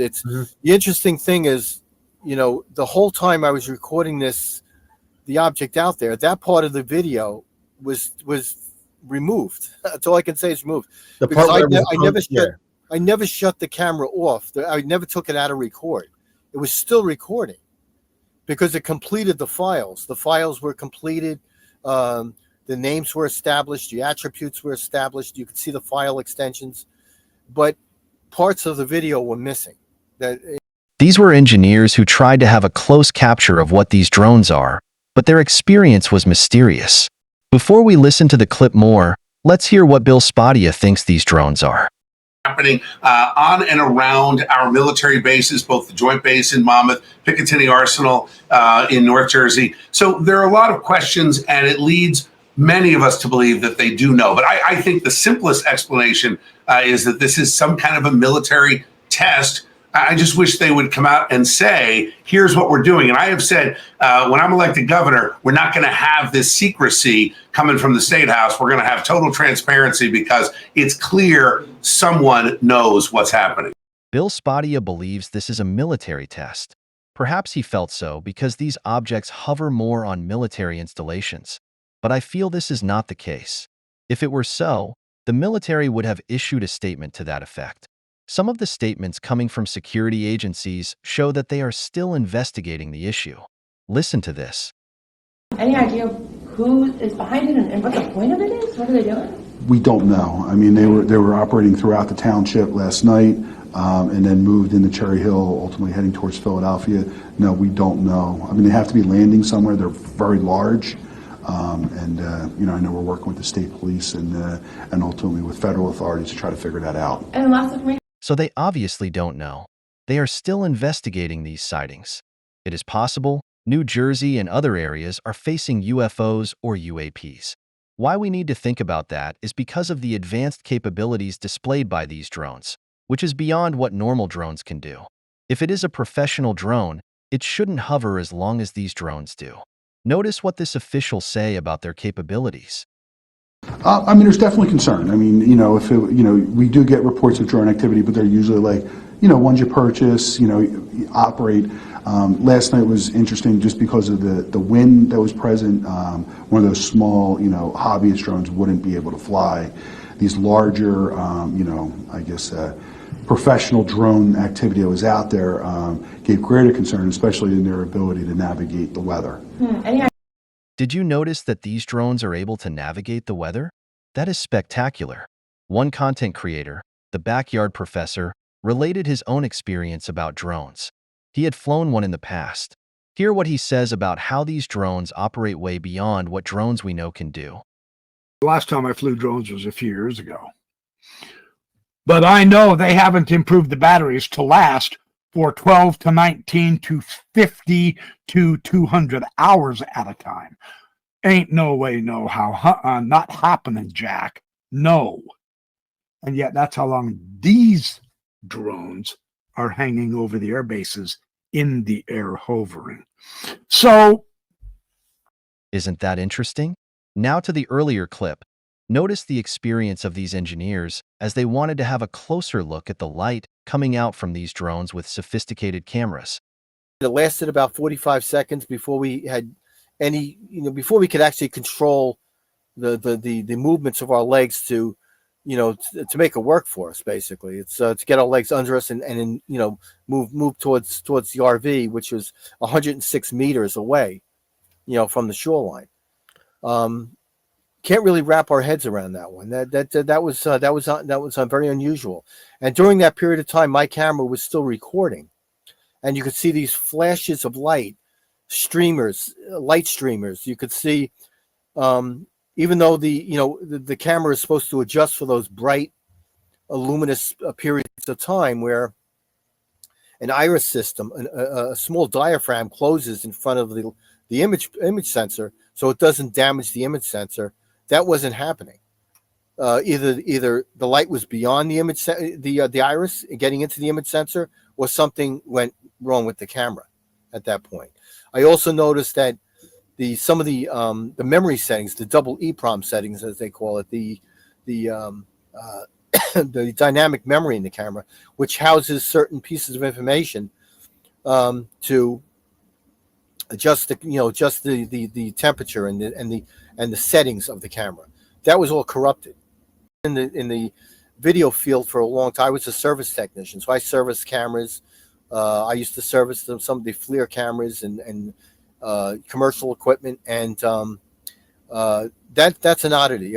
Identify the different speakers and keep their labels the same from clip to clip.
Speaker 1: It's
Speaker 2: Mhm.
Speaker 1: the interesting thing is, the whole time I was recording the object out there, that part of the video was removed. That's all I can say is removed
Speaker 2: The
Speaker 1: because
Speaker 2: part where it was yeah.
Speaker 1: I never shut the camera off. I never took it out of record. It was still recording because it completed the files. The files were completed. Um, the names were established. The attributes were established. You could see the file extensions, but parts of the video were missing. That
Speaker 3: These were engineers who tried to have a close capture of what these drones are, but their experience was mysterious. Before we listen to the clip more, let's hear what Bill Spadia thinks these drones are.
Speaker 4: Happening on and around our military bases, both the Joint Base in Monmouth, Picatinny Arsenal in North Jersey. So there are a lot of questions, and it leads many of us to believe that they do know. But I think the simplest explanation is that this is some kind of a military test. I just wish they would come out and say, here's what we're doing. And I have said, when I'm elected governor, we're not going to have this secrecy coming from the State House. We're going to have total transparency because it's clear someone knows what's happening.
Speaker 3: Bill Spadia believes this is a military test. Perhaps he felt so because these objects hover more on military installations. But I feel this is not the case. If it were so, the military would have issued a statement to that effect. Some of the statements coming from security agencies show that they are still investigating the issue. Listen to this.
Speaker 5: Any idea who is behind it and what the point of it is? What are they doing?
Speaker 6: We don't know. I mean, they were operating throughout the township last night, and then moved into Cherry Hill, ultimately heading towards Philadelphia. No, we don't know. I mean, they have to be landing somewhere. They're very large. I know we're working with the state police and ultimately with federal authorities to try to figure that out.
Speaker 5: And lots of information.
Speaker 3: So they obviously don't know. They are still investigating these sightings. It is possible New Jersey and other areas are facing UFOs or UAPs. Why we need to think about that is because of the advanced capabilities displayed by these drones, which is beyond what normal drones can do. If it is a professional drone, it shouldn't hover as long as these drones do. Notice what this official say about their capabilities.
Speaker 6: There's definitely concern. I mean, we do get reports of drone activity, but they're usually like, ones you purchase, operate. Last night was interesting just because of the wind that was present. One of those small, hobbyist drones wouldn't be able to fly. These larger, professional drone activity that was out there gave greater concern, especially in their ability to navigate the weather.
Speaker 3: Did you notice that these drones are able to navigate the weather? That is spectacular. One content creator, the Backyard Professor, related his own experience about drones. He had flown one in the past. Hear what he says about how these drones operate way beyond what drones we know can do.
Speaker 7: The last time I flew drones was a few years ago. But I know they haven't improved the batteries to last for 12 to 19 to 50 to 200 hours at a time. Ain't no way, no how. Not happening, Jack. No. And yet that's how long these drones are hanging over the air bases in the air hovering. So,
Speaker 3: isn't that interesting? Now to the earlier clip. Notice the experience of these engineers as they wanted to have a closer look at the light coming out from these drones with sophisticated cameras.
Speaker 1: It lasted about 45 seconds before we had before we could actually control the movements of our legs to make it work for us. Basically, it's to get our legs under us and move towards the RV, which was 106 meters away, from the shoreline. Can't really wrap our heads around that one. That was very unusual. And during that period of time, my camera was still recording, and you could see these flashes of light streamers. You could see, even though the camera is supposed to adjust for those bright, luminous periods of time where an iris system, a small diaphragm closes in front of the image sensor, so it doesn't damage the image sensor. That wasn't happening. Either the light was beyond the image, the iris getting into the image sensor, or something went wrong with the camera at that point. I also noticed that some of the memory settings, the double EEPROM settings as they call it, the the dynamic memory in the camera, which houses certain pieces of information to adjust the temperature and the settings of the camera. That was all corrupted. In the video field for a long time, I was a service technician, so I serviced cameras. I used to service some of the FLIR cameras and commercial equipment, and that's an oddity.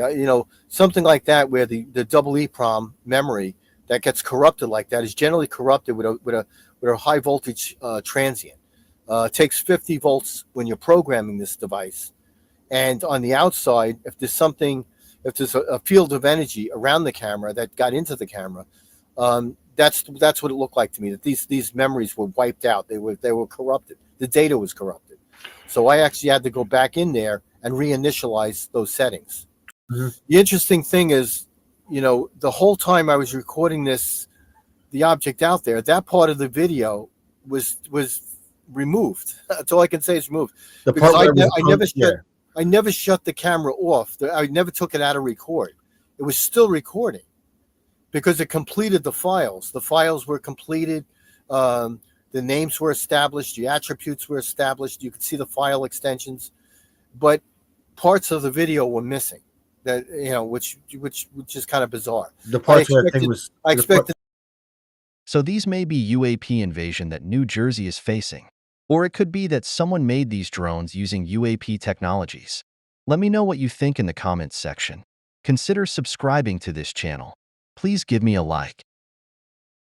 Speaker 1: Something like that where the double EEPROM memory that gets corrupted like that is generally corrupted with a high voltage transient. It takes 50 volts when you're programming this device, and on the outside, if there's a field of energy around the camera that got into the camera, that's what it looked like to me. That these memories were wiped out. They were corrupted. The data was corrupted. So I actually had to go back in there and reinitialize those settings.
Speaker 2: Mm-hmm.
Speaker 1: The interesting thing is, the whole time I was recording the object out there, that part of the video was removed. That's all I can say is removed.
Speaker 2: The
Speaker 1: Because
Speaker 2: part where
Speaker 1: I never shut the camera off. I never took it out of record. It was still recording because it completed the files. The files were completed. The names were established. The attributes were established. You could see the file extensions, but parts of the video were missing. That which is kind of bizarre.
Speaker 2: the parts where I think was
Speaker 1: I expected.
Speaker 3: So these may be UAP invasion that New Jersey is facing. Or it could be that someone made these drones using UAP technologies. Let me know what you think in the comments section. Consider subscribing to this channel. Please give me a like.